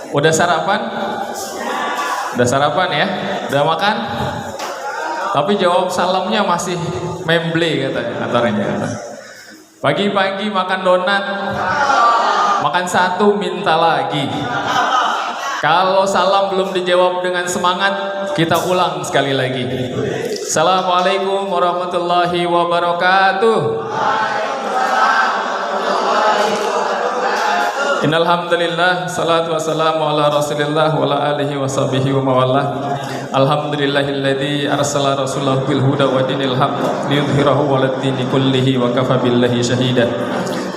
Udah sarapan? Udah sarapan ya? Udah makan? Tapi jawab salamnya masih memble katanya, antaranya. Pagi-pagi makan donat, makan satu minta lagi. Kalau salam belum dijawab dengan semangat, kita ulang sekali lagi. Assalamualaikum warahmatullahi wabarakatuh. Innalhamdulillah, salatu wassalamu ala rasulillah wa ala alihi wa sahbihi wa mawallah. Alhamdulillahilladzi arsala rasulahu bil huda wa dinil haqq liyudhhirahu 'alad dini kullihi wa kafa billahi shahida.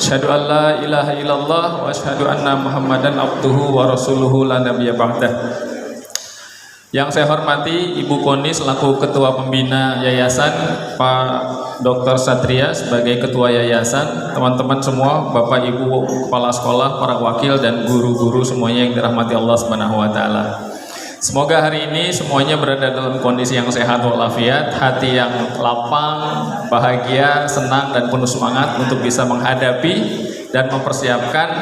Asyhadu an la ilaha illallah wa asyhadu anna muhammadan abduhu wa rasuluhu la nabiyya ba'dah. Yang saya hormati Ibu Koni selaku Ketua Pembina Yayasan, Pak Dr. Satria sebagai Ketua Yayasan, teman-teman semua, Bapak Ibu Kepala Sekolah, para wakil dan guru-guru semuanya yang dirahmati Allah Subhanahu wa taala. Semoga hari ini semuanya berada dalam kondisi yang sehat walafiat, hati yang lapang, bahagia, senang dan penuh semangat untuk bisa menghadapi dan mempersiapkan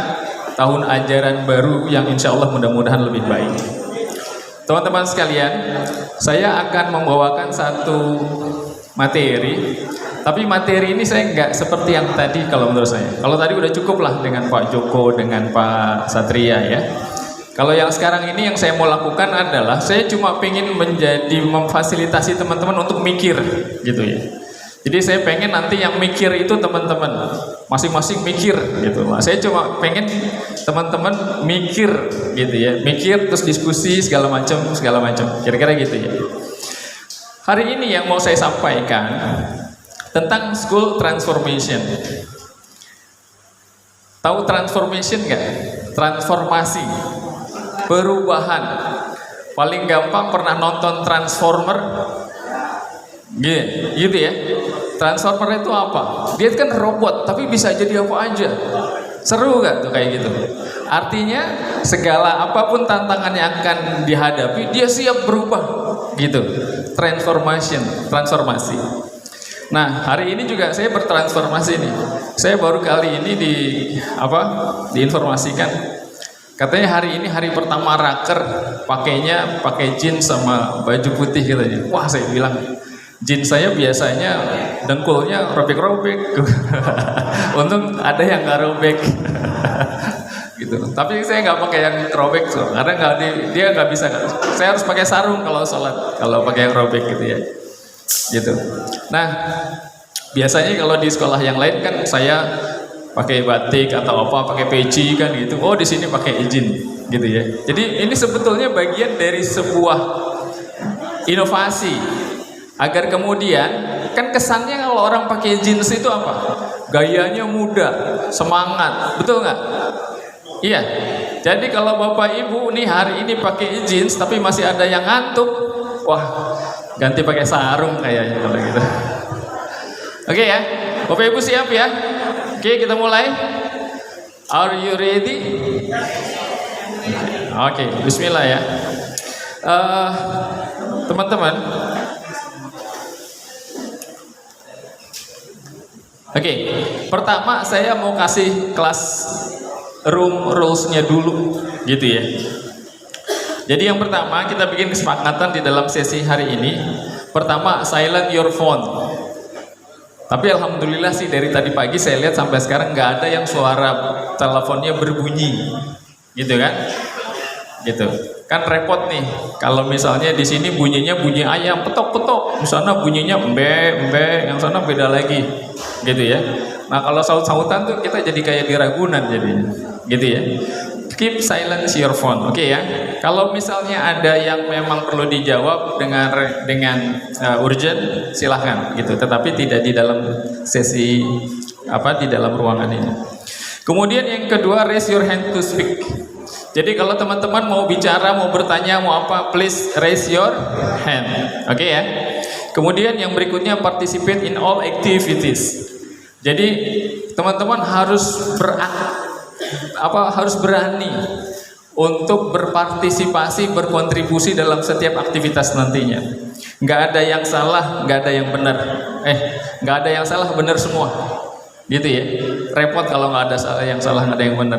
tahun ajaran baru yang insya Allah mudah-mudahan lebih baik. Teman-teman sekalian, saya akan membawakan satu materi, tapi materi ini saya nggak seperti yang tadi kalau menurut saya. Kalau tadi udah cukup lah dengan Pak Joko, dengan Pak Satria ya. Kalau yang sekarang ini yang saya mau lakukan adalah saya cuma pengen memfasilitasi teman-teman untuk mikir gitu ya. Jadi saya pengen nanti yang mikir itu teman-teman masing-masing mikir gitu. Saya cuma pengen teman-teman mikir gitu ya, mikir terus diskusi segala macam. Kira-kira gitu ya. Hari ini yang mau saya sampaikan tentang school transformation. Tahu transformation nggak? Transformasi, perubahan. Paling gampang pernah nonton Transformer? Gitu ya. Transformer itu apa? Dia kan robot, tapi bisa jadi apa aja. Seru gak tuh kayak gitu? Artinya segala apapun tantangan yang akan dihadapi, dia siap berubah gitu. Transformasi. Nah, hari ini juga saya bertransformasi nih. Saya baru kali ini diinformasikan. Katanya hari ini hari pertama raker, pakai jeans sama baju putih gitu. Wah, saya bilang jeans saya biasanya dengkulnya robek-robek. Untung ada yang nggak robek. Gitu. Tapi saya nggak pakai yang robek karena dia nggak bisa. Saya harus pakai sarung kalau sholat, kalau pakai yang robek gitu ya. Gitu. Nah, biasanya kalau di sekolah yang lain kan saya pakai batik atau pakai peci kan gitu. Oh, di sini pakai izin gitu ya. Jadi ini sebetulnya bagian dari sebuah inovasi. Agar kemudian, kan kesannya kalau orang pakai jeans itu apa? Gayanya muda, semangat, betul nggak? Iya. Jadi kalau Bapak Ibu nih hari ini pakai jeans tapi masih ada yang ngantuk, wah ganti pakai sarung kayaknya kalau gitu. Oke ya, Bapak Ibu siap ya? Oke, kita mulai. Are you ready? Oke, Bismillah ya. Teman-teman. Oke, pertama saya mau kasih kelas room rules-nya dulu gitu ya. Jadi yang pertama kita bikin kesepakatan di dalam sesi hari ini. Pertama, silent your phone. Tapi alhamdulillah sih dari tadi pagi saya lihat sampai sekarang nggak ada yang suara teleponnya berbunyi, gitu kan? Gitu. Kan repot nih kalau misalnya di sini bunyinya bunyi ayam petok-petok, di sana bunyinya embe, yang sana beda lagi, gitu ya. Nah kalau saut-sautan tuh kita jadi kayak di Ragunan jadinya, gitu ya. Keep silence your phone, oke ya. Kalau misalnya ada yang memang perlu dijawab dengan urgent, silahkan, gitu. Tetapi tidak di dalam sesi di dalam ruangan ini. Kemudian yang kedua, raise your hand to speak. Jadi kalau teman-teman mau bicara, mau bertanya, mau apa, please raise your hand. Oke ya. Kemudian yang berikutnya, participate in all activities. Jadi teman-teman harus berani untuk berpartisipasi, berkontribusi dalam setiap aktivitas nantinya. Nggak ada yang salah, nggak ada yang benar. Nggak ada yang salah, benar semua. Gitu ya. Repot kalau nggak ada yang salah, nggak ada yang benar.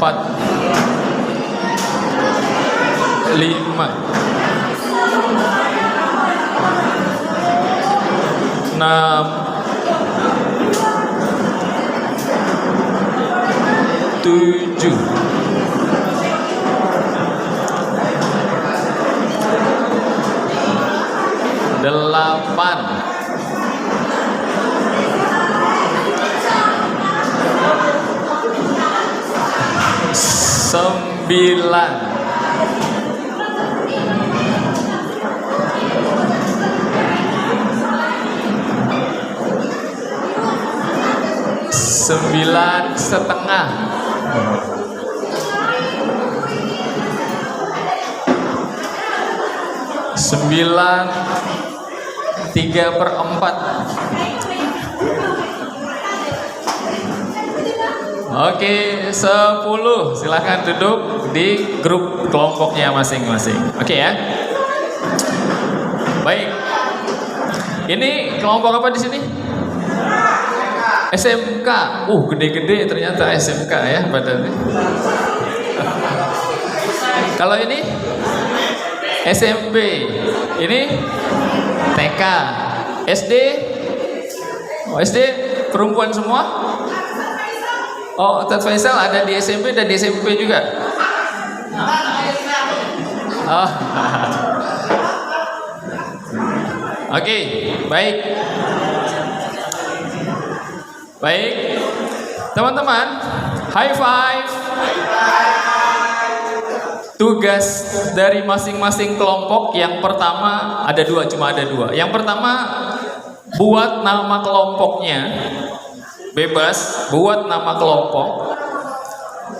4, 5, enam, tujuh, delapan, sembilan, sembilan setengah, sembilan tiga per empat. Oke, 10. Silahkan duduk di grup kelompoknya masing-masing. Oke ya. Baik. Ini kelompok apa di sini? SMK. Gede-gede ternyata SMK ya badannya. Kalau ini SMP. Ini TK. SD. SD perempuan semua? Oh, Ustaz Faisal ada di SMP dan di SMP juga. Oh. Oke, baik. Baik. Teman-teman, high five. Tugas dari masing-masing kelompok yang pertama ada dua, cuma ada dua. Yang pertama, buat nama kelompoknya. Bebas, buat nama kelompok.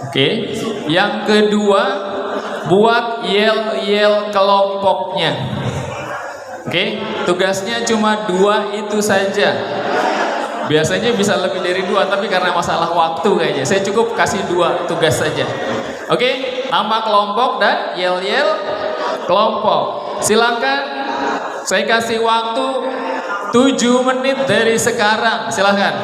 Oke. Yang kedua, buat yel-yel kelompoknya. Oke. Tugasnya cuma dua itu saja. Biasanya bisa lebih dari dua, tapi karena masalah waktu kayaknya saya cukup kasih dua tugas saja. Oke. Nama kelompok dan yel-yel kelompok. Silakan. Saya kasih waktu 7 menit dari sekarang. Silakan.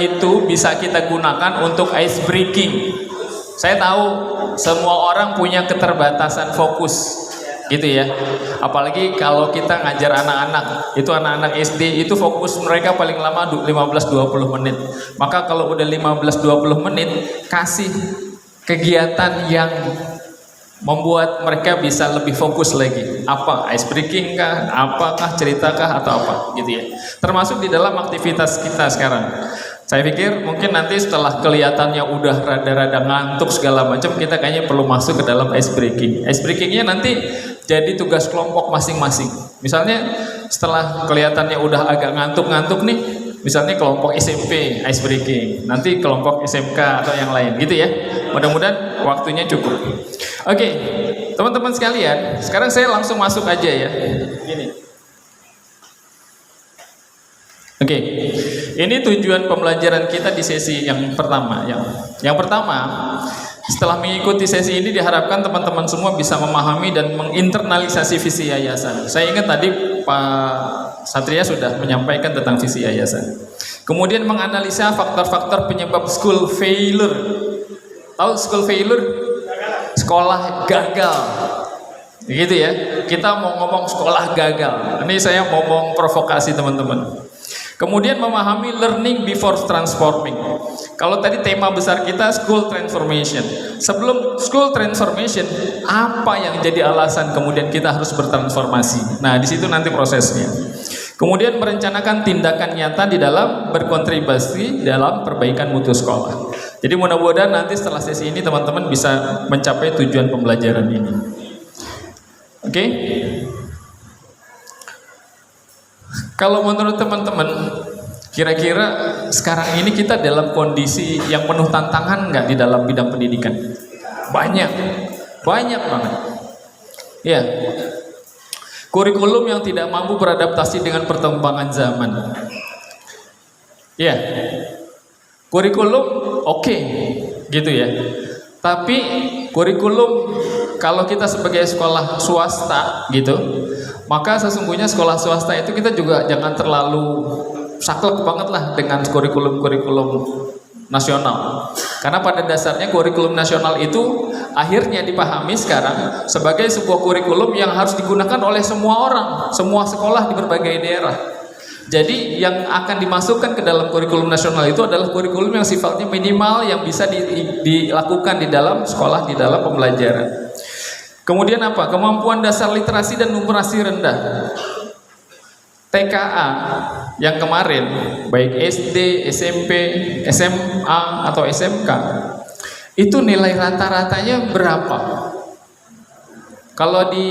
Itu bisa kita gunakan untuk ice breaking. Saya tahu semua orang punya keterbatasan fokus gitu ya. Apalagi kalau kita ngajar anak-anak, itu anak-anak SD itu fokus mereka paling lama 15-20 menit. Maka kalau udah 15-20 menit, kasih kegiatan yang membuat mereka bisa lebih fokus lagi. Apa? Ice breaking kah? Apakah ceritakah atau apa gitu ya. Termasuk di dalam aktivitas kita sekarang. Saya pikir mungkin nanti setelah kelihatannya udah rada-rada ngantuk segala macam, kita kayaknya perlu masuk ke dalam ice breaking. Ice breakingnya nanti jadi tugas kelompok masing-masing. Misalnya setelah kelihatannya udah agak ngantuk-ngantuk nih, Misalnya kelompok SMP ice breaking, nanti kelompok SMK atau yang lain gitu ya. Mudah-mudahan waktunya cukup. Oke, teman-teman sekalian, sekarang saya langsung masuk aja ya. Gini. Oke, ini tujuan pembelajaran kita di sesi yang pertama. Yang pertama, setelah mengikuti sesi ini diharapkan teman-teman semua bisa memahami dan menginternalisasi visi yayasan. Saya ingat tadi Pak Satria sudah menyampaikan tentang visi yayasan. Kemudian menganalisa faktor-faktor penyebab school failure. Tahu school failure? Sekolah gagal. Gitu ya. Kita mau ngomong sekolah gagal. Ini saya mau provokasi teman-teman. Kemudian memahami learning before transforming. Kalau tadi tema besar kita school transformation. Sebelum school transformation, apa yang jadi alasan kemudian kita harus bertransformasi? Nah, di situ nanti prosesnya. Kemudian merencanakan tindakan nyata di dalam berkontribusi dalam perbaikan mutu sekolah. Jadi mudah-mudahan nanti setelah sesi ini teman-teman bisa mencapai tujuan pembelajaran ini. Oke? Kalau menurut teman-teman, kira-kira sekarang ini kita dalam kondisi yang penuh tantangan nggak di dalam bidang pendidikan? Banyak banget. Ya, kurikulum yang tidak mampu beradaptasi dengan perkembangan zaman. Ya, kurikulum oke, gitu ya. Tapi kurikulum kalau kita sebagai sekolah swasta gitu, maka sesungguhnya sekolah swasta itu kita juga jangan terlalu saklek banget lah dengan kurikulum-kurikulum nasional. Karena pada dasarnya kurikulum nasional itu akhirnya dipahami sekarang sebagai sebuah kurikulum yang harus digunakan oleh semua orang, semua sekolah di berbagai daerah. Jadi yang akan dimasukkan ke dalam kurikulum nasional itu adalah kurikulum yang sifatnya minimal yang bisa dilakukan di dalam sekolah, di dalam pembelajaran. Kemudian apa? Kemampuan dasar literasi dan numerasi rendah. TKA yang kemarin, baik SD, SMP, SMA atau SMK, itu nilai rata-ratanya berapa? Kalau di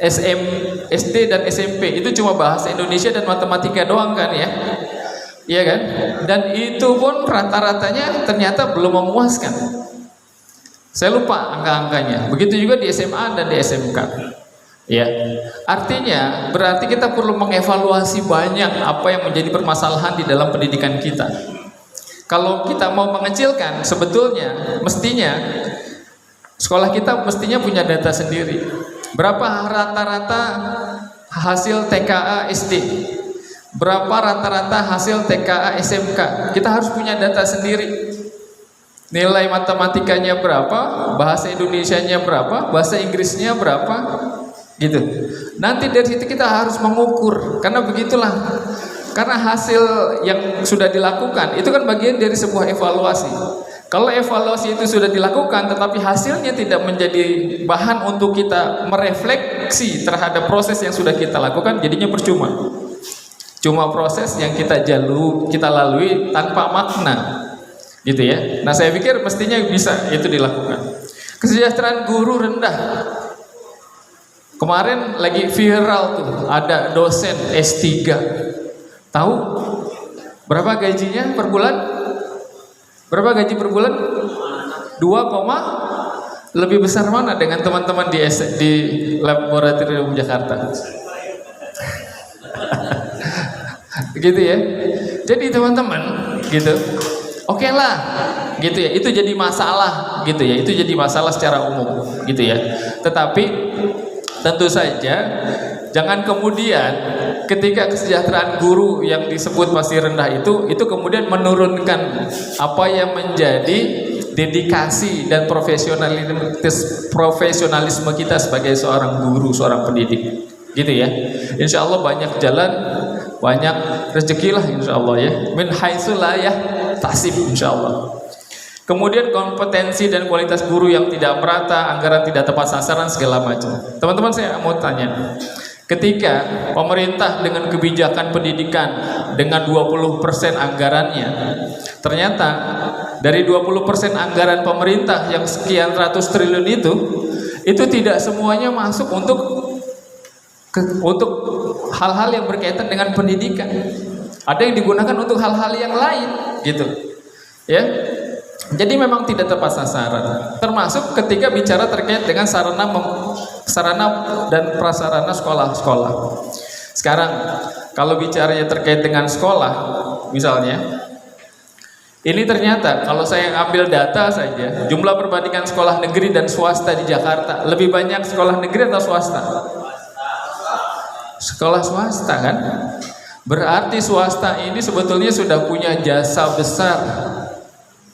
SD dan SMP itu cuma bahasa Indonesia dan matematika doang kan ya? Iya kan? Dan itu pun rata-ratanya ternyata belum memuaskan. Saya lupa angka-angkanya. Begitu juga di SMA dan di SMK. Ya, artinya berarti kita perlu mengevaluasi banyak apa yang menjadi permasalahan di dalam pendidikan kita. Kalau kita mau mengecilkan, sebetulnya mestinya sekolah kita mestinya punya data sendiri. Berapa rata-rata hasil TKA SD? Berapa rata-rata hasil TKA SMK? Kita harus punya data sendiri. Nilai matematikanya berapa, bahasa Indonesianya berapa, bahasa Inggrisnya berapa, gitu. Nanti dari situ kita harus mengukur, karena begitulah. Karena hasil yang sudah dilakukan itu kan bagian dari sebuah evaluasi. Kalau evaluasi itu sudah dilakukan, tetapi hasilnya tidak menjadi bahan untuk kita merefleksi terhadap proses yang sudah kita lakukan, jadinya percuma. Cuma proses yang kita lalui tanpa makna. Gitu ya. Nah, saya pikir mestinya bisa itu dilakukan. Kesejahteraan guru rendah. Kemarin lagi viral tuh, ada dosen S3. Tahu berapa gajinya per bulan? Berapa gaji per bulan? 2, lebih besar mana dengan teman-teman di laboratorium Jakarta? Gitu ya. Jadi teman-teman, gitu. Oke lah, gitu ya. Itu jadi masalah, gitu ya. Itu jadi masalah secara umum, gitu ya. Tetapi tentu saja jangan kemudian ketika kesejahteraan guru yang disebut masih rendah itu kemudian menurunkan apa yang menjadi dedikasi dan profesionalisme kita sebagai seorang guru, seorang pendidik, gitu ya. Insya Allah banyak jalan, banyak rezeki lah insya Allah ya. Min haitsu la yahtasib insya Allah. Kemudian kompetensi dan kualitas guru yang tidak merata, anggaran tidak tepat sasaran, segala macam. Teman-teman, saya mau tanya, ketika pemerintah dengan kebijakan pendidikan dengan 20% anggarannya, ternyata dari 20% anggaran pemerintah yang sekian ratus triliun itu tidak semuanya masuk untuk hal-hal yang berkaitan dengan pendidikan. Ada yang digunakan untuk hal-hal yang lain, gitu. Ya. Jadi memang tidak tepat sasaran. Termasuk ketika bicara terkait dengan sarana dan prasarana sekolah-sekolah. Sekarang kalau bicaranya terkait dengan sekolah, misalnya, ini ternyata kalau saya ambil data saja, jumlah perbandingan sekolah negeri dan swasta di Jakarta, lebih banyak sekolah negeri atau swasta? Sekolah swasta kan? Berarti swasta ini sebetulnya sudah punya jasa besar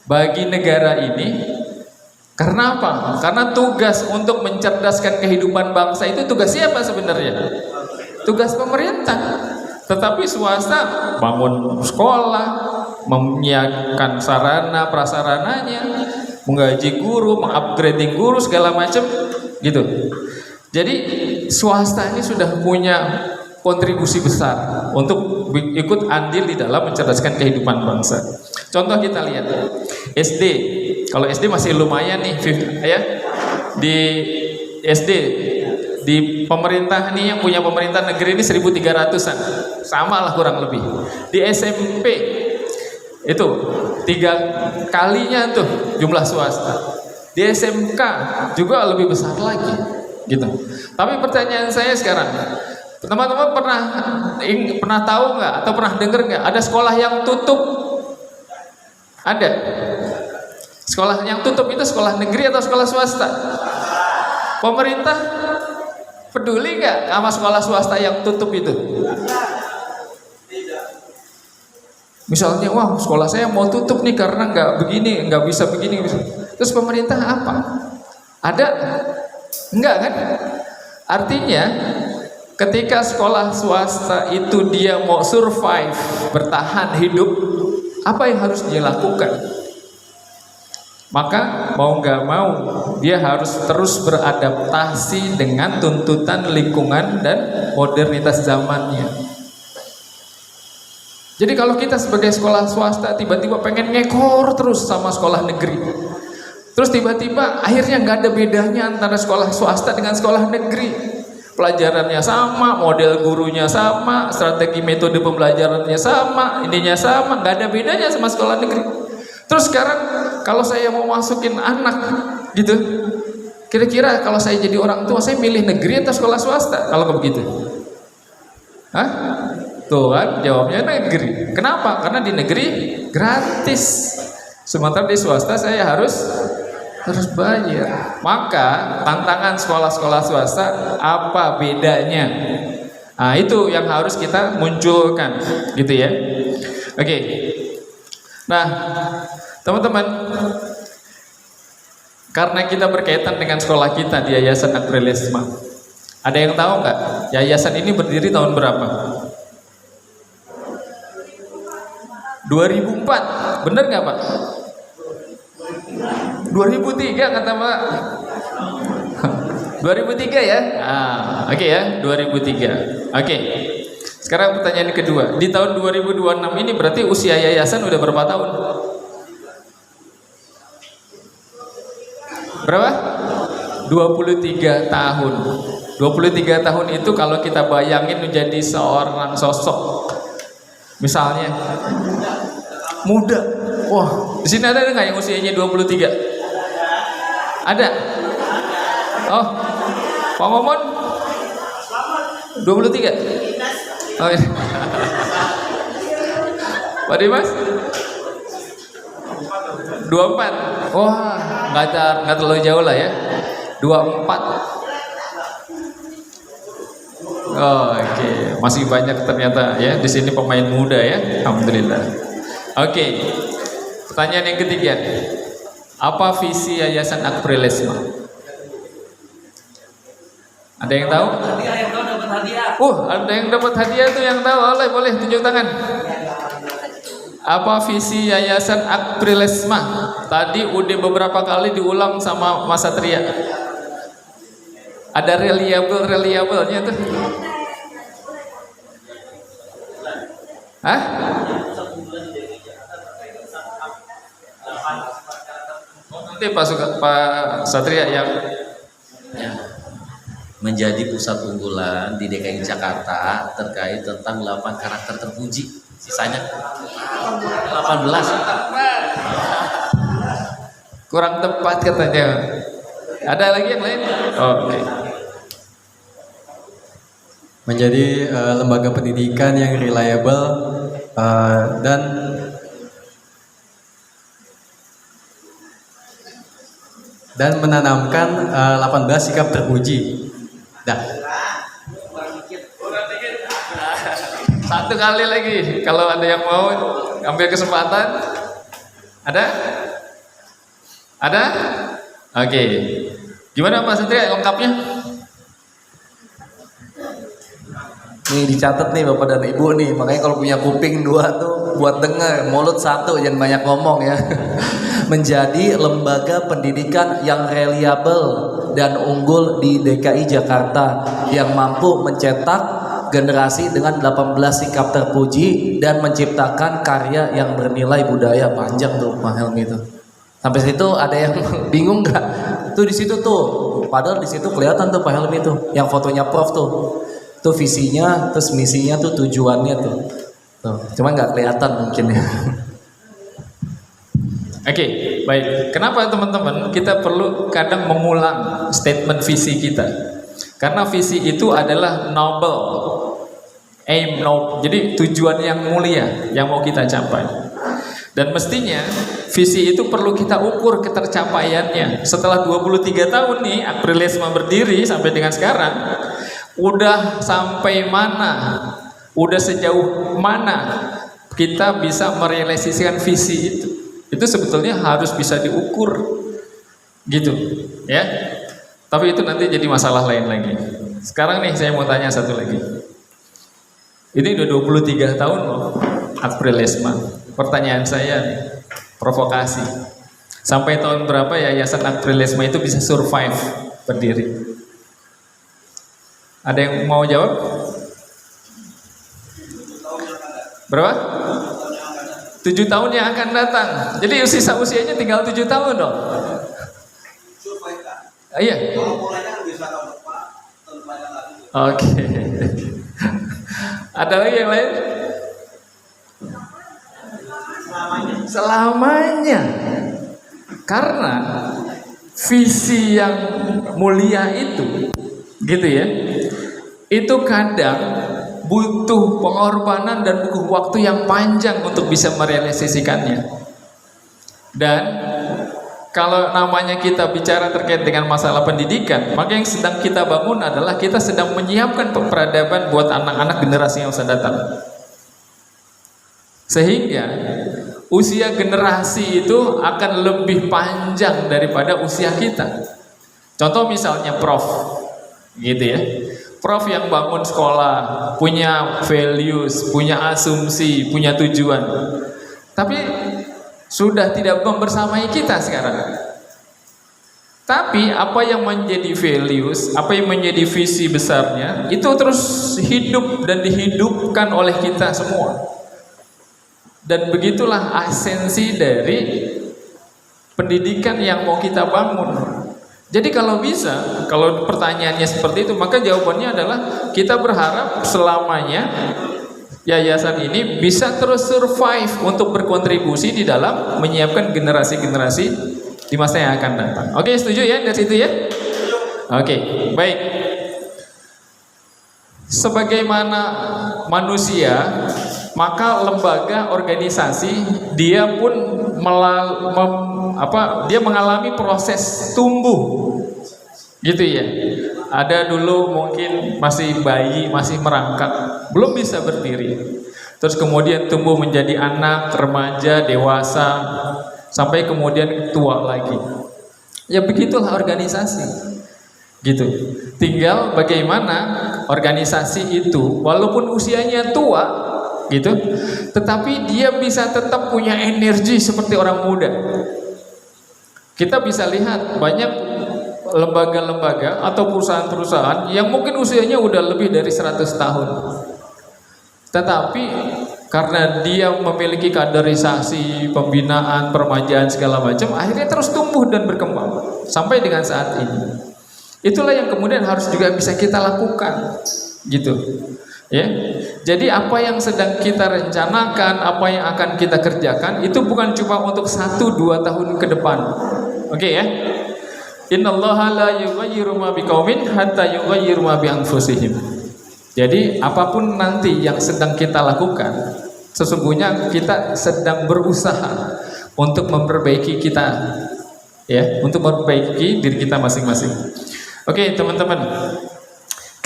bagi negara ini. Karena apa? Karena tugas untuk mencerdaskan kehidupan bangsa itu tugas siapa sebenarnya? Tugas pemerintah. Tetapi swasta bangun sekolah, menyiapkan sarana prasarananya, menggaji guru, mengupgrading guru segala macam, gitu. Jadi swasta ini sudah punya kontribusi besar untuk ikut andil di dalam mencerdaskan kehidupan bangsa. Contoh kita lihat SD. Kalau SD masih lumayan nih, ya. Di SD di pemerintah nih, yang punya pemerintah negeri ini 1.300-an, sama lah kurang lebih. Di SMP itu 3 kalinya tuh jumlah swasta. Di SMK juga lebih besar lagi, gitu. Tapi pertanyaan saya sekarang, teman-teman pernah tahu nggak atau pernah dengar nggak ada sekolah yang tutup? Ada. Sekolah yang tutup itu sekolah negeri atau sekolah swasta? Pemerintah peduli nggak sama sekolah swasta yang tutup itu? Misalnya, wah sekolah saya mau tutup nih karena nggak bisa begini. Terus pemerintah apa? Ada? Enggak kan? Artinya ketika sekolah swasta itu dia mau survive, bertahan hidup, apa yang harus dia lakukan? Maka mau nggak mau dia harus terus beradaptasi dengan tuntutan lingkungan dan modernitas zamannya. Jadi kalau kita sebagai sekolah swasta tiba-tiba pengen ngekor terus sama sekolah negeri, terus tiba-tiba akhirnya nggak ada bedanya antara sekolah swasta dengan sekolah negeri. Pelajarannya sama, model gurunya sama, strategi metode pembelajarannya sama, ininya sama, nggak ada bedanya sama sekolah negeri. Terus sekarang kalau saya mau masukin anak gitu, kira-kira kalau saya jadi orang tua, saya milih negeri atau sekolah swasta kalau begitu? Hah? Tuh kan jawabnya negeri. Kenapa? Karena di negeri gratis, sementara di swasta saya harus bayar. Maka tantangan sekolah-sekolah swasta apa bedanya? Nah itu yang harus kita munculkan, gitu ya. Oke. Nah teman-teman, karena kita berkaitan dengan sekolah kita di Yayasan Aprilisma, ada yang tahu nggak yayasan ini berdiri tahun berapa? 2004, bener nggak Pak? 2003 kata Pak. 2003 ya? Oke ya, 2003. Oke. Sekarang pertanyaan kedua. Di tahun 2026 ini berarti usia yayasan udah berapa tahun? Berapa? 23 tahun. 23 tahun itu kalau kita bayangin menjadi seorang sosok, misalnya muda. Wah, di sini ada nggak yang usianya 23? Ada? Oh, Pak Momon 23? Oh, iya. Pak Dimas 24? Wah, nggak terlalu jauh lah ya. 24. Oh, oke. Masih banyak ternyata ya di sini pemain muda ya. Alhamdulillah. Oke. Pertanyaan yang ketiga. Apa visi Yayasan Aprilisma? Ada yang tahu? Ada yang dapat hadiah tuh, yang tahu boleh tunjuk tangan. Apa visi Yayasan Aprilisma? Tadi udah beberapa kali diulang sama Mas Satria. Ada reliable-reliable-nya tuh. Hah? Nanti Pak Satria yang menjadi pusat unggulan di DKI Jakarta terkait tentang 8 karakter terpuji. Sisanya 18. Kurang tepat katanya. Ada lagi yang lain? Oke. Menjadi lembaga pendidikan yang reliable dan menanamkan 18 sikap terpuji. Dah. Satu kali lagi, kalau ada yang mau ambil kesempatan. Ada? Ada? Oke. Gimana Mas Satria lengkapnya? Nih dicatat nih Bapak dan Ibu nih, makanya kalau punya kuping 2 tuh buat denger, mulut 1 jangan banyak ngomong ya. Menjadi lembaga pendidikan yang reliable dan unggul di DKI Jakarta yang mampu mencetak generasi dengan 18 sikap terpuji dan menciptakan karya yang bernilai budaya. Panjang tuh Pak Helmi itu. Sampai situ ada yang bingung nggak? Tuh di situ tuh, padahal di situ kelihatan tuh Pak Helmi tuh, yang fotonya Prof tuh. Tuh visinya, terus misinya tuh, tujuannya tuh. Tuh, cuma nggak kelihatan mungkin ya. Oke, baik. Kenapa teman-teman kita perlu kadang mengulang statement visi kita? Karena visi itu adalah noble, aim noble. Jadi tujuan yang mulia yang mau kita capai. Dan mestinya visi itu perlu kita ukur ketercapaiannya. Setelah 23 tahun nih Aprilisma berdiri sampai dengan sekarang, udah sampai mana? Udah sejauh mana kita bisa merealisasikan visi itu? Itu sebetulnya harus bisa diukur gitu ya. Tapi itu nanti jadi masalah lain lagi. Sekarang nih saya mau tanya satu lagi. Ini udah 23 tahun loh Aprilisma. Pertanyaan saya nih, provokasi. Sampai tahun berapa Yayasan Aprilisma itu bisa survive berdiri? Ada yang mau jawab? Berapa? 7 tahun yang akan datang. Jadi sisa usianya tinggal 7 tahun dong. Iya. Oke. Ada lagi yang lain? Selamanya. Karena visi yang mulia itu, gitu ya, itu kadang butuh pengorbanan dan butuh waktu yang panjang untuk bisa merealisasikannya. Dan kalau namanya kita bicara terkait dengan masalah pendidikan, maka yang sedang kita bangun adalah kita sedang menyiapkan peradaban buat anak-anak generasi yang akan datang. Sehingga usia generasi itu akan lebih panjang daripada usia kita. Contoh misalnya Prof, gitu ya. Prof yang bangun sekolah, punya values, punya asumsi, punya tujuan. Tapi sudah tidak membersamai kita sekarang. Tapi apa yang menjadi values, apa yang menjadi visi besarnya, itu terus hidup dan dihidupkan oleh kita semua. Dan begitulah esensi dari pendidikan yang mau kita bangun. Jadi kalau bisa, kalau pertanyaannya seperti itu, maka jawabannya adalah kita berharap selamanya yayasan ini bisa terus survive untuk berkontribusi di dalam menyiapkan generasi-generasi di masa yang akan datang. Oke, setuju ya dari situ ya? Oke, baik. Sebagaimana manusia, maka lembaga organisasi dia pun dia mengalami proses tumbuh, gitu ya. Ada dulu mungkin masih bayi, masih merangkak, belum bisa berdiri. Terus kemudian tumbuh menjadi anak, remaja, dewasa, sampai kemudian tua lagi. Ya begitulah organisasi, gitu. Tinggal bagaimana organisasi itu, walaupun usianya tua, gitu, tetapi dia bisa tetap punya energi seperti orang muda. Kita bisa lihat banyak lembaga-lembaga atau perusahaan-perusahaan yang mungkin usianya udah lebih dari 100 tahun, tetapi karena dia memiliki kaderisasi, pembinaan, permajaan segala macam, akhirnya terus tumbuh dan berkembang sampai dengan saat ini. Itulah yang kemudian harus juga bisa kita lakukan, gitu. Ya, jadi apa yang sedang kita rencanakan, apa yang akan kita kerjakan itu bukan cuma untuk 1-2 tahun ke depan. Oke ya. Innallaha la yughayyiru ma biqaumin hatta yughayyiru ma bi anfusihim. Jadi apapun nanti yang sedang kita lakukan, sesungguhnya kita sedang berusaha untuk memperbaiki kita, ya, untuk memperbaiki diri kita masing-masing. Oke, teman-teman.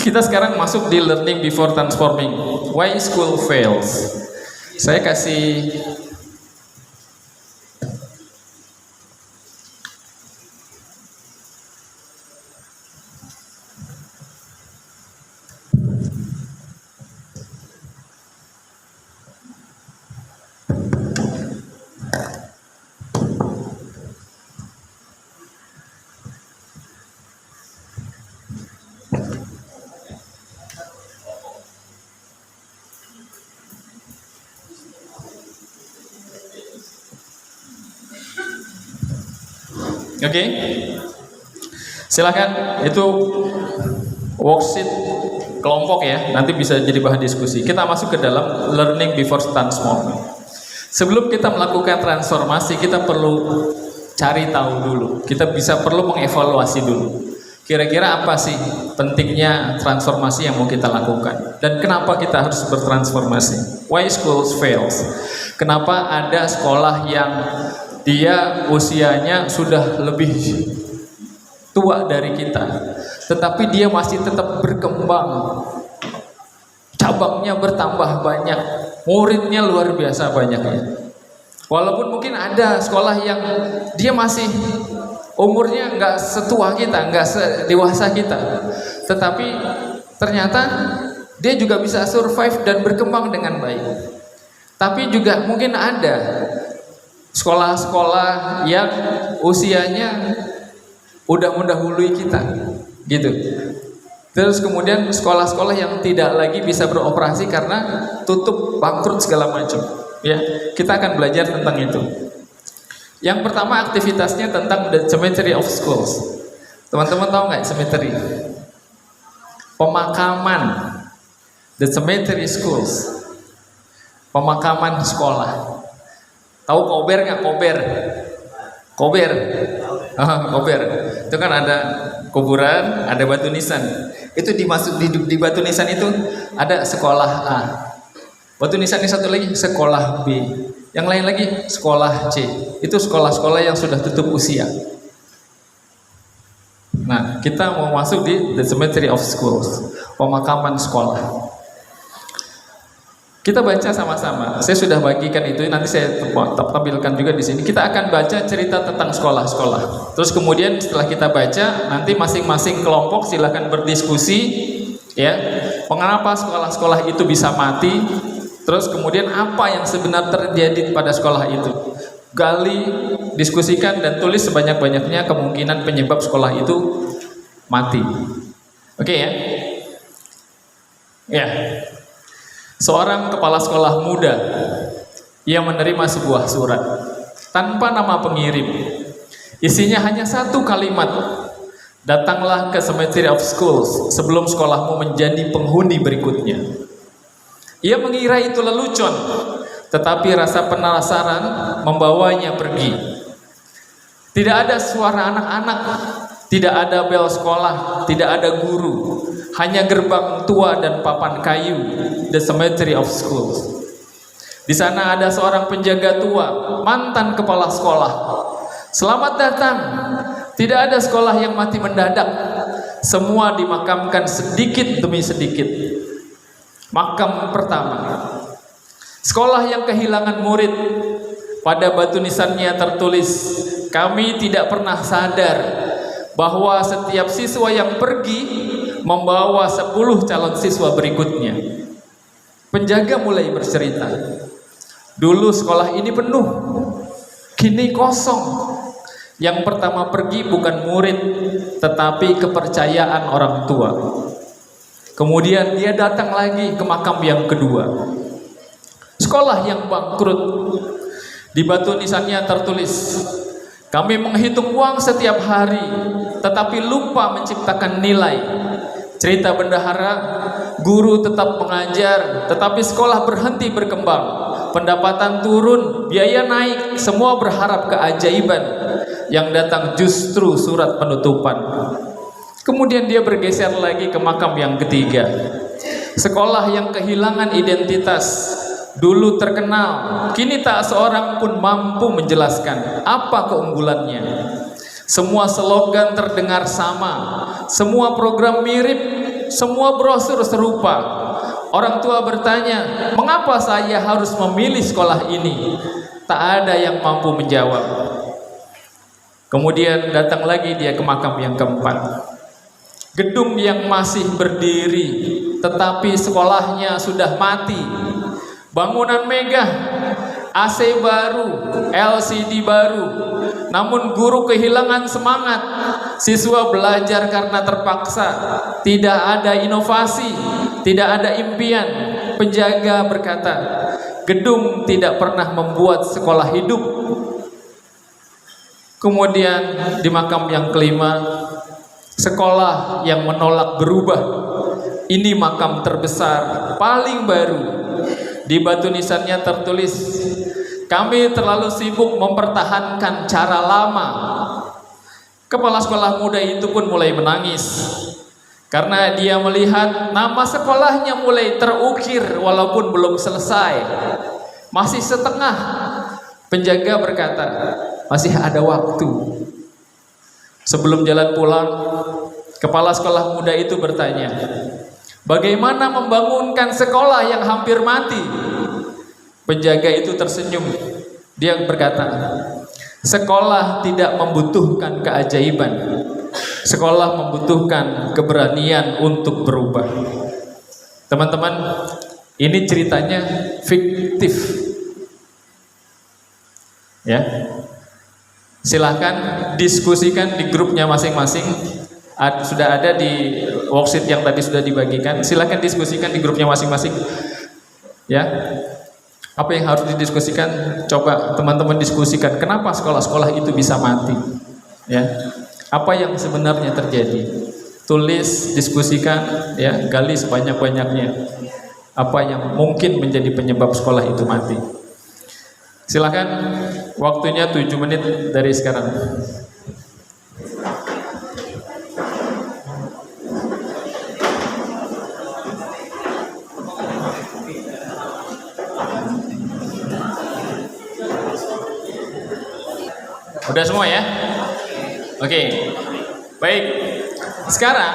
Kita sekarang masuk di learning before transforming. Why school fails? Saya kasih Oke, silakan, itu worksheet kelompok ya, nanti bisa jadi bahan diskusi. Kita masuk ke dalam learning before transforming. Sebelum kita melakukan transformasi, kita perlu cari tahu dulu. Kita perlu mengevaluasi dulu. Kira-kira apa sih pentingnya transformasi yang mau kita lakukan? Dan kenapa kita harus bertransformasi? Why schools fails? Kenapa ada sekolah yang dia usianya sudah lebih tua dari kita, tetapi dia masih tetap berkembang, cabangnya bertambah banyak, muridnya luar biasa banyaknya. Walaupun mungkin ada sekolah yang dia masih umurnya nggak setua kita, nggak sedewasa kita, tetapi ternyata dia juga bisa survive dan berkembang dengan baik. Tapi juga mungkin ada sekolah-sekolah yang usianya udah mendahului kita, gitu. Terus kemudian sekolah-sekolah yang tidak lagi bisa beroperasi karena tutup, bangkrut segala macam. Ya, kita akan belajar tentang itu. Yang pertama aktivitasnya tentang the cemetery of schools. Teman-teman tahu nggak cemetery? Pemakaman, the cemetery schools. Pemakaman sekolah. Tahu kober nggak? Kober. Kober. Itu kan ada kuburan, ada batu nisan. Itu di batu nisan itu ada sekolah A. Batu nisan ini satu lagi sekolah B. Yang lain lagi sekolah C. Itu sekolah-sekolah yang sudah tutup usia. Nah, kita mau masuk di the cemetery of schools, pemakaman sekolah. Kita baca sama-sama. Saya sudah bagikan itu, nanti saya tampilkan juga di sini. Kita akan baca cerita tentang sekolah-sekolah. Terus kemudian setelah kita baca, nanti masing-masing kelompok silakan berdiskusi, ya. Mengapa sekolah-sekolah itu bisa mati? Terus kemudian apa yang sebenarnya terjadi pada sekolah itu? Gali, diskusikan dan tulis sebanyak-banyaknya kemungkinan penyebab sekolah itu mati. Oke ya? Ya. Seorang kepala sekolah muda yang menerima sebuah surat tanpa nama pengirim. Isinya hanya satu kalimat. Datanglah ke cemetery of schools sebelum sekolahmu menjadi penghuni berikutnya. Ia mengira itu lelucon, tetapi rasa penasaran membawanya pergi. Tidak ada suara anak-anak, tidak ada bel sekolah, tidak ada guru. Hanya gerbang tua dan papan kayu, the cemetery of schools. Di sana ada seorang penjaga tua, mantan kepala sekolah. Selamat datang. Tidak ada sekolah yang mati mendadak. Semua dimakamkan sedikit demi sedikit. Makam pertama. Sekolah yang kehilangan murid. Pada batu nisannya tertulis, kami tidak pernah sadar bahwa setiap siswa yang pergi membawa 10 calon siswa berikutnya. Penjaga mulai bercerita. Dulu sekolah ini penuh, kini kosong. Yang pertama pergi bukan murid, tetapi kepercayaan orang tua. Kemudian dia datang lagi ke makam yang kedua. Sekolah yang bangkrut. Di batu nisannya tertulis, kami menghitung uang setiap hari, tetapi lupa menciptakan nilai. Cerita bendahara, Guru tetap mengajar, tetapi sekolah berhenti berkembang. Pendapatan turun, biaya naik, semua berharap keajaiban. Yang datang justru surat penutupan. Kemudian dia bergeser lagi ke makam yang ketiga. Sekolah yang kehilangan identitas. Dulu terkenal, kini tak seorang pun mampu menjelaskan apa keunggulannya. Semua slogan terdengar sama, semua program mirip, semua brosur serupa. Orang tua bertanya, mengapa saya harus memilih sekolah ini? Tak ada yang mampu menjawab. Kemudian datang lagi dia ke makam yang keempat. Gedung yang masih berdiri, tetapi sekolahnya sudah mati. Bangunan megah, AC baru, LCD baru. Namun guru kehilangan semangat. Siswa belajar karena terpaksa. Tidak ada inovasi, tidak ada impian. Penjaga berkata, gedung tidak pernah membuat sekolah hidup. Kemudian di makam yang kelima, sekolah yang menolak berubah. Ini makam terbesar, paling baru. Di batu nisannya tertulis, kami terlalu sibuk mempertahankan cara lama. Kepala sekolah muda itu pun mulai menangis karena dia melihat nama sekolahnya mulai terukir walaupun belum selesai, masih setengah. Penjaga berkata, masih ada waktu. Sebelum jalan pulang, kepala sekolah muda itu bertanya, bagaimana membangunkan sekolah yang hampir mati? Penjaga itu tersenyum. Dia berkata, sekolah tidak membutuhkan keajaiban. Sekolah membutuhkan keberanian untuk berubah. Teman-teman, ini ceritanya fiktif. Ya. Silahkan diskusikan di grupnya masing-masing. Sudah ada di worksheet yang tadi sudah dibagikan. Silahkan diskusikan di grupnya masing-masing. Ya. Apa yang harus didiskusikan? Coba teman-teman diskusikan. Kenapa sekolah-sekolah itu bisa mati? Ya. Apa yang sebenarnya terjadi? Tulis, diskusikan, ya, gali sebanyak-banyaknya. Apa yang mungkin menjadi penyebab sekolah itu mati? Silakan, waktunya 7 menit dari sekarang. Udah semua ya? Oke, baik. Sekarang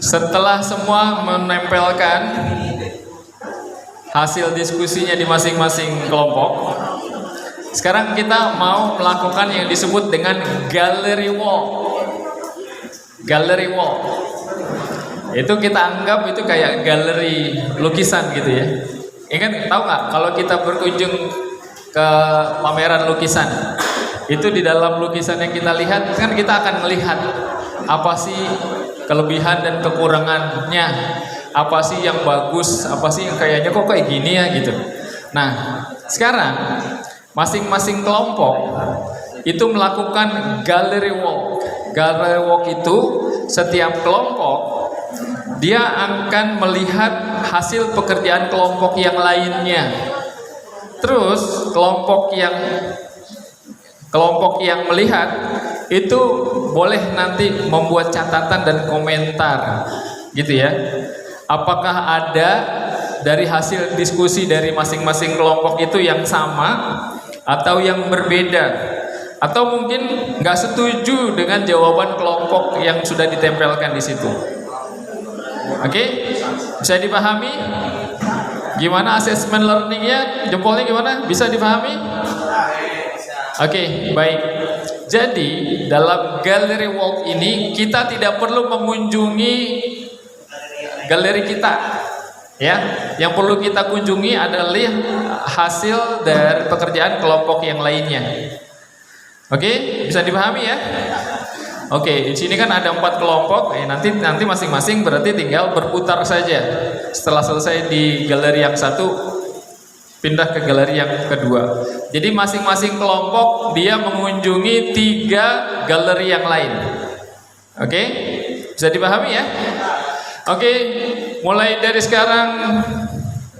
setelah semua menempelkan hasil diskusinya di masing-masing kelompok, sekarang kita mau melakukan yang disebut dengan gallery walk. Gallery walk itu kita anggap itu kayak galeri lukisan gitu ya. Ingat, tahu nggak kalau kita berkunjung ke pameran lukisan, itu di dalam lukisan yang kita lihat kan kita akan melihat apa sih kelebihan dan kekurangannya, apa sih yang bagus, apa sih yang kayaknya kok kayak gini ya gitu. Nah, sekarang masing-masing kelompok itu melakukan gallery walk. Gallery walk itu setiap kelompok dia akan melihat hasil pekerjaan kelompok yang lainnya. Terus kelompok yang melihat itu boleh nanti membuat catatan dan komentar gitu ya. Apakah ada dari hasil diskusi dari masing-masing kelompok itu yang sama atau yang berbeda, atau mungkin nggak setuju dengan jawaban kelompok yang sudah ditempelkan di situ. Oke, bisa dipahami? Gimana asesmen learningnya? Jempolnya gimana? Bisa dipahami? Oke, baik. Jadi dalam gallery walk ini kita tidak perlu mengunjungi galeri kita, ya. Yang perlu kita kunjungi adalah hasil dari pekerjaan kelompok yang lainnya. Oke, bisa dipahami ya? Oke, di sini kan ada 4 kelompok. Nanti masing-masing berarti tinggal berputar saja. Setelah selesai di galeri yang satu, pindah ke galeri yang kedua. Jadi masing-masing kelompok dia mengunjungi 3 galeri yang lain. Oke, bisa dipahami ya? Oke, mulai dari sekarang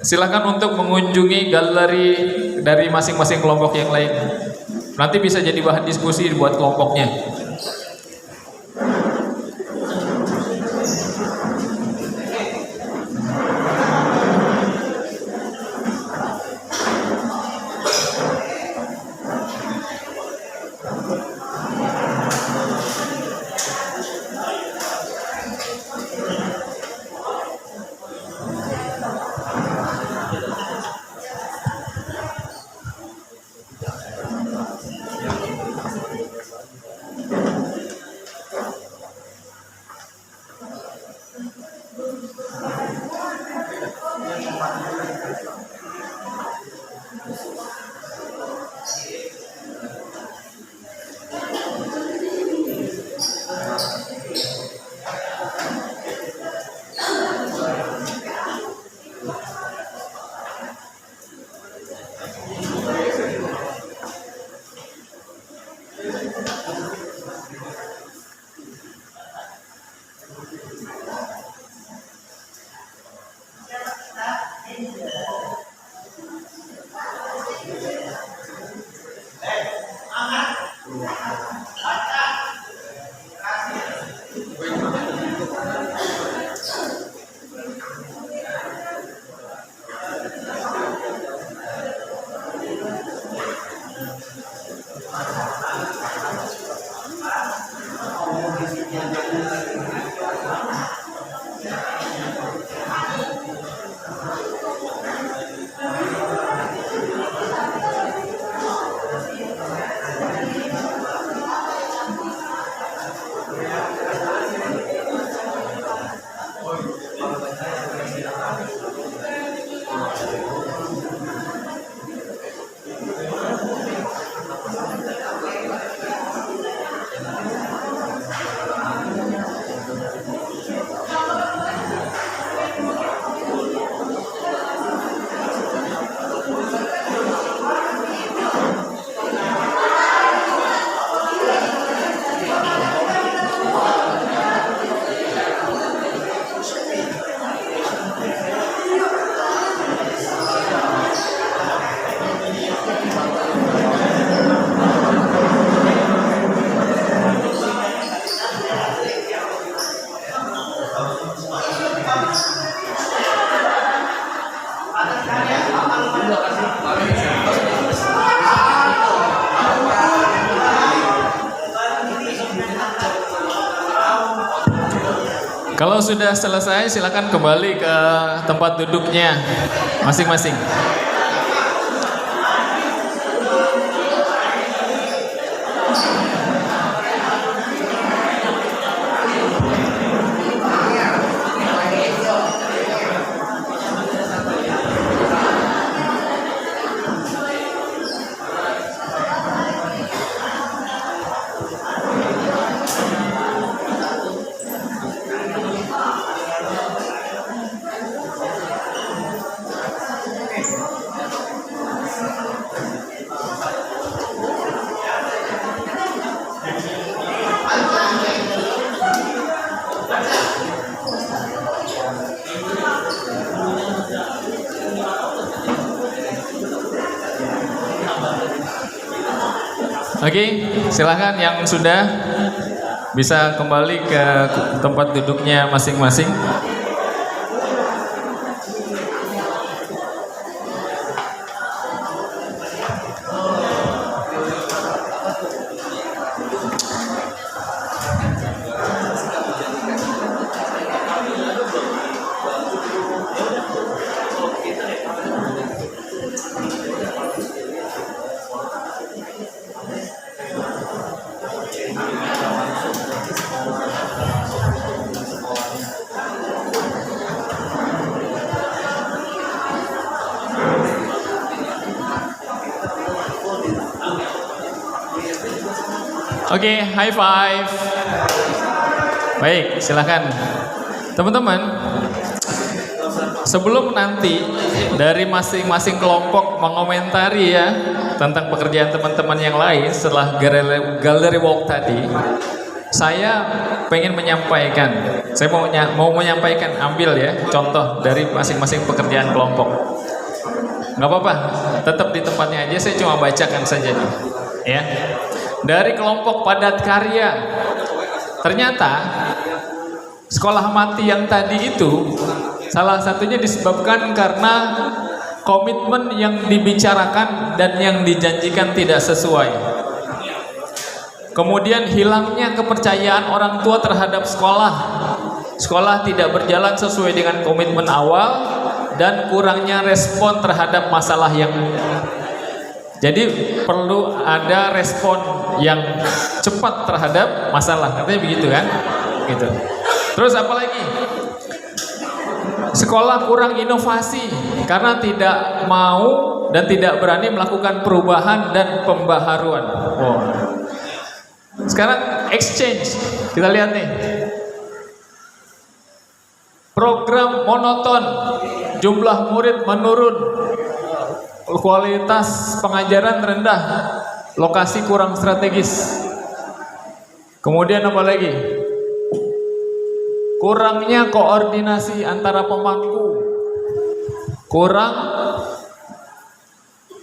silakan untuk mengunjungi galeri dari masing-masing kelompok yang lain. Nanti bisa jadi bahan diskusi buat kelompoknya. Kalau sudah selesai, silakan kembali ke tempat duduknya masing-masing. Oke, silahkan yang sudah bisa kembali ke tempat duduknya masing-masing. Oke, high five. Baik, silakan. Teman-teman, sebelum nanti dari masing-masing kelompok mengomentari ya tentang pekerjaan teman-teman yang lain setelah galeri walk tadi, saya pengen menyampaikan, saya mau menyampaikan, ambil ya contoh dari masing-masing pekerjaan kelompok. Nggak apa-apa, tetap di tempatnya aja, saya cuma bacakan saja nih, ya. Dari kelompok padat karya, ternyata sekolah mati yang tadi itu salah satunya disebabkan karena komitmen yang dibicarakan dan yang dijanjikan tidak sesuai. Kemudian hilangnya kepercayaan orang tua terhadap sekolah. Sekolah tidak berjalan sesuai dengan komitmen awal dan kurangnya respon terhadap masalah yang jadi perlu ada respon yang cepat terhadap masalah. Katanya begitu kan? Gitu. Terus apa lagi? Sekolah kurang inovasi karena tidak mau dan tidak berani melakukan perubahan dan pembaharuan. Oh. Sekarang exchange, kita lihat nih. Program monoton, jumlah murid menurun, kualitas pengajaran rendah, lokasi kurang strategis. Kemudian apa lagi? Kurangnya koordinasi antara pemangku, kurang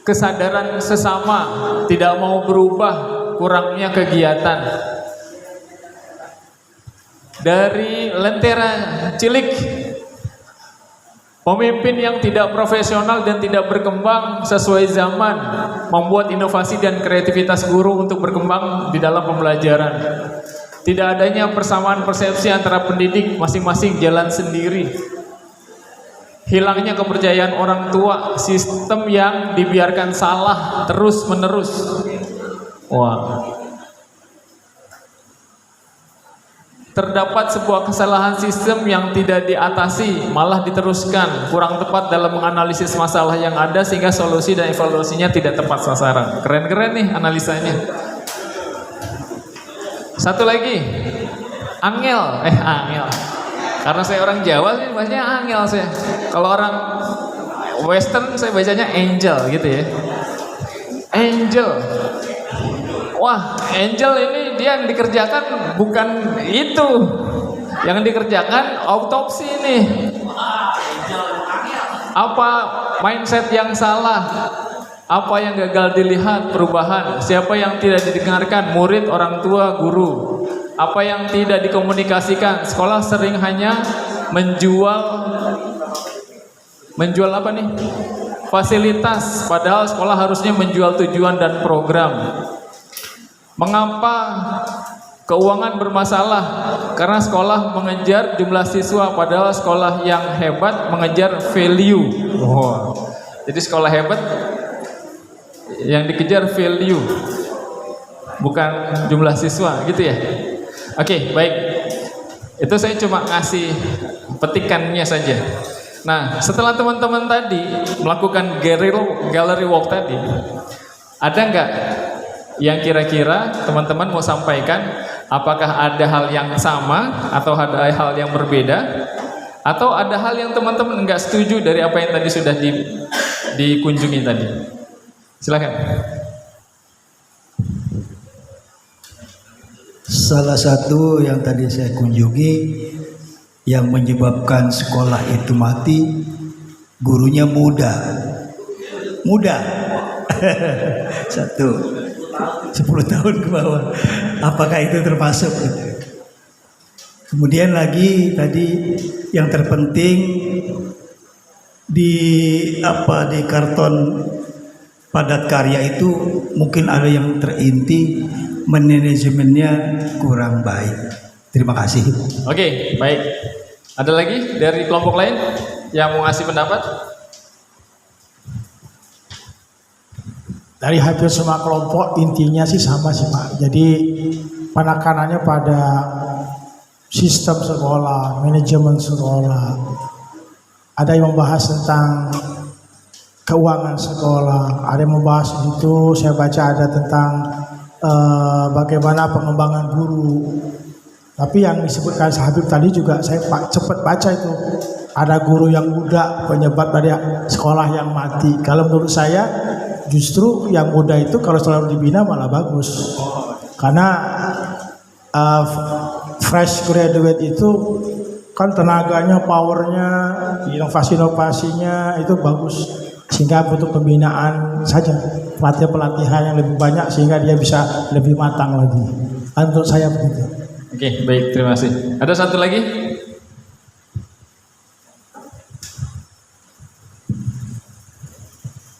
kesadaran sesama, tidak mau berubah, kurangnya kegiatan. Dari Lentera Cilik, pemimpin yang tidak profesional dan tidak berkembang sesuai zaman, membuat inovasi dan kreativitas guru untuk berkembang di dalam pembelajaran. Tidak adanya persamaan persepsi antara pendidik, masing-masing jalan sendiri. Hilangnya kepercayaan orang tua, sistem yang dibiarkan salah terus-menerus. Wah. Terdapat sebuah kesalahan sistem yang tidak diatasi, malah diteruskan, kurang tepat dalam menganalisis masalah yang ada sehingga solusi dan evaluasinya tidak tepat sasaran. Keren-keren nih analisanya. Satu lagi, angel. Karena saya orang Jawa sih bacanya angel saya. Kalau orang Western saya bacanya angel gitu ya. Angel. Wah, angel ini dia yang dikerjakan bukan itu. Yang dikerjakan autopsi nih. Apa mindset yang salah? Apa yang gagal dilihat, perubahan? Siapa yang tidak didengarkan? Murid, orang tua, guru. Apa yang tidak dikomunikasikan? Sekolah sering hanya menjual apa nih? Fasilitas, padahal sekolah harusnya menjual tujuan dan program. Mengapa keuangan bermasalah? Karena sekolah mengejar jumlah siswa, padahal sekolah yang hebat mengejar value. Oh. Jadi sekolah hebat yang dikejar value, bukan jumlah siswa, gitu ya. Oke, baik. Itu saya cuma ngasih petikannya saja. Nah, setelah teman-teman tadi melakukan gallery walk tadi, ada nggak yang kira-kira teman-teman mau sampaikan? Apakah ada hal yang sama atau ada hal yang berbeda? Atau ada hal yang teman-teman nggak setuju dari apa yang tadi sudah dikunjungi tadi? Silakan. Salah satu yang tadi saya kunjungi yang menyebabkan sekolah itu mati, gurunya muda. Satu 10 tahun ke bawah. Apakah itu termasuk? Kemudian lagi tadi yang terpenting di karton padat karya itu mungkin ada yang terinti, manajemennya kurang baik. Terima kasih. Oke, baik. Ada lagi dari kelompok lain yang mau ngasih pendapat? Dari hampir semua kelompok intinya sih sama sih Pak. Jadi penekanannya pada sistem sekolah, manajemen sekolah. Ada yang membahas tentang keuangan sekolah, ada yang membahas itu. Saya baca ada tentang bagaimana pengembangan guru. Tapi yang disebutkan Habib tadi juga saya cepat baca itu. Ada guru yang muda penyebab dari sekolah yang mati. Kalau menurut saya justru yang muda itu kalau selalu dibina malah bagus. Karena fresh graduate itu kan tenaganya, powernya, inovasinya itu bagus, sehingga butuh pembinaan saja, pelatihan yang lebih banyak sehingga dia bisa lebih matang lagi. Menurut saya begitu. Oke, baik, terima kasih. Ada satu lagi?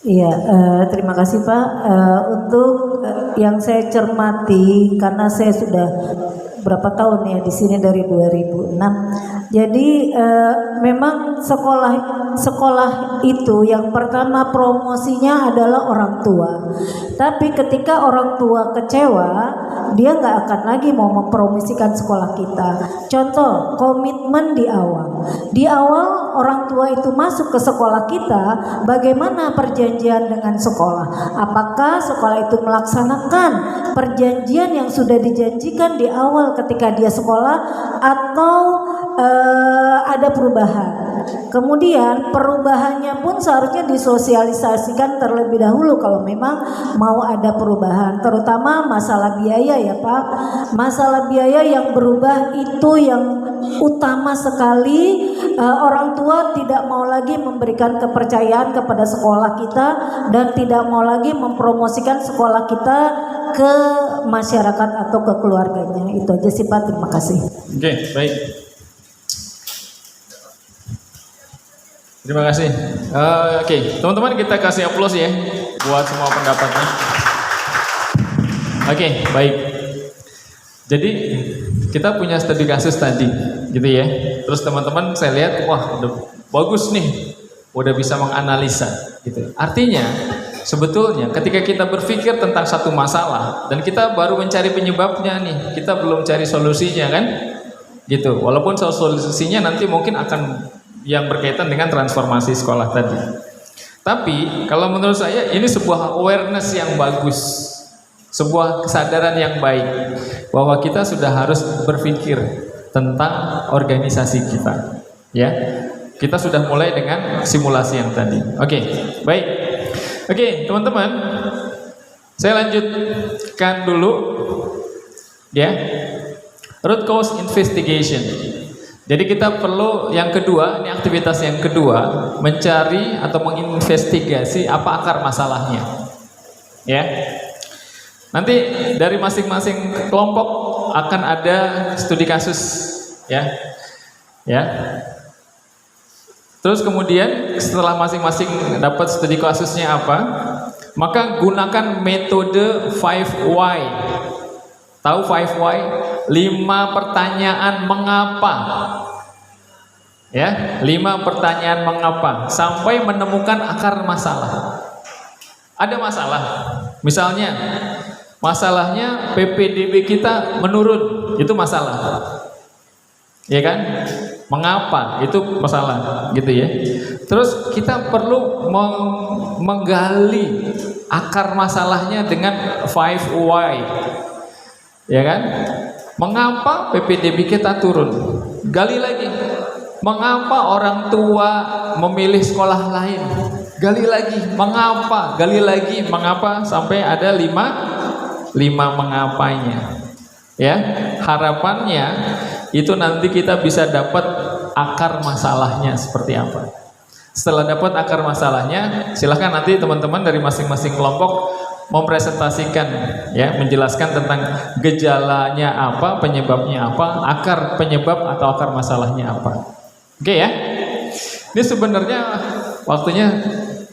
Iya, terima kasih Pak. Untuk yang saya cermati, karena saya sudah berapa tahun ya di sini dari 2006. Jadi memang sekolah itu yang pertama promosinya adalah orang tua. Tapi ketika orang tua kecewa, dia nggak akan lagi mau mempromosikan sekolah kita. Contoh, komitmen di awal. Di awal orang tua itu masuk ke sekolah kita, bagaimana perjanjian dengan sekolah? Apakah sekolah itu melaksanakan perjanjian yang sudah dijanjikan di awal ketika dia sekolah, atau ada perubahan? Kemudian perubahannya pun seharusnya disosialisasikan terlebih dahulu kalau memang mau ada perubahan, terutama masalah biaya ya Pak. Masalah biaya yang berubah itu yang utama sekali. Orang tua tidak mau lagi memberikan kepercayaan kepada sekolah kita dan tidak mau lagi mempromosikan sekolah kita ke masyarakat atau ke keluarganya. Itu aja sih Pak, terima kasih. Oke, baik. Terima kasih. Oke, teman-teman kita kasih aplaus ya buat semua pendapatnya. Oke, baik. Jadi kita punya studi kasus tadi, gitu ya. Terus teman-teman saya lihat, wah, udah bagus nih, udah bisa menganalisa, gitu. Artinya sebetulnya ketika kita berpikir tentang satu masalah dan kita baru mencari penyebabnya nih, kita belum cari solusinya kan, gitu. Walaupun solusinya nanti mungkin akan yang berkaitan dengan transformasi sekolah tadi. Tapi kalau menurut saya ini sebuah awareness yang bagus, sebuah kesadaran yang baik bahwa kita sudah harus berpikir tentang organisasi kita, ya. Kita sudah mulai dengan simulasi yang tadi. Oke, baik. Oke, teman-teman, saya lanjutkan dulu, ya. Root cause investigation. Jadi kita perlu yang kedua, ini aktivitas yang kedua, mencari atau menginvestigasi apa akar masalahnya, ya. Nanti dari masing-masing kelompok akan ada studi kasus, ya, ya. Terus kemudian setelah masing-masing dapat studi kasusnya apa, maka gunakan metode 5 why. Tahu 5 why? 5 pertanyaan mengapa. Ya, 5 pertanyaan mengapa sampai menemukan akar masalah. Ada masalah. Misalnya, masalahnya PPDB kita menurun, itu masalah. Ya kan? Mengapa? Itu masalah, gitu ya. Terus kita perlu menggali akar masalahnya dengan 5 why. Ya kan? Mengapa PPDB kita turun? Gali lagi. Mengapa orang tua memilih sekolah lain? Gali lagi. Mengapa? Gali lagi. Mengapa? Sampai ada 5 mengapanya. Ya, harapannya itu nanti kita bisa dapat akar masalahnya seperti apa. Setelah dapat akar masalahnya, silahkan nanti teman-teman dari masing-masing kelompok mempresentasikan, ya, menjelaskan tentang gejalanya apa, penyebabnya apa, akar penyebab atau akar masalahnya apa. Oke ya. Ini sebenarnya waktunya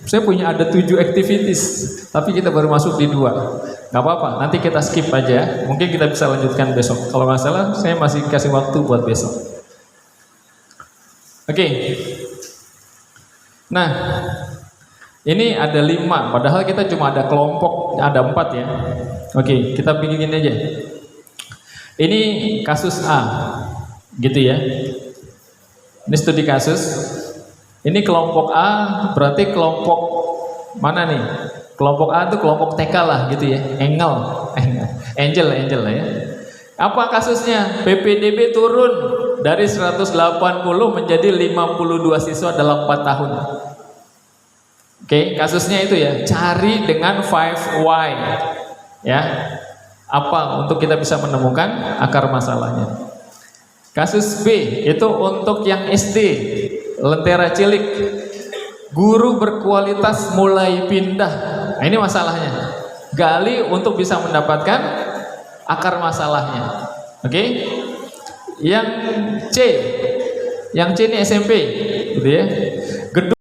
saya punya ada 7 activities, tapi kita baru masuk di 2. Gak apa-apa, nanti kita skip aja. Mungkin kita bisa lanjutkan besok. Kalau nggak salah, saya masih kasih waktu buat besok. Oke. Nah, ini ada 5, padahal kita cuma ada kelompok, ada 4 ya. Oke, kita bikin aja. Ini kasus A, gitu ya. Ini studi kasus. Ini kelompok A, berarti kelompok mana nih? Kelompok A itu kelompok TK lah, gitu ya. Angel lah ya. Apa kasusnya? PPDB turun dari 180 menjadi 52 siswa dalam 4 tahun. Oke, kasusnya itu ya, cari dengan 5 why. Ya. Apa untuk kita bisa menemukan akar masalahnya. Kasus B itu untuk yang SD, lentera cilik, guru berkualitas mulai pindah. Nah, ini masalahnya. Gali untuk bisa mendapatkan akar masalahnya. Oke? Yang C ini SMP, gitu ya.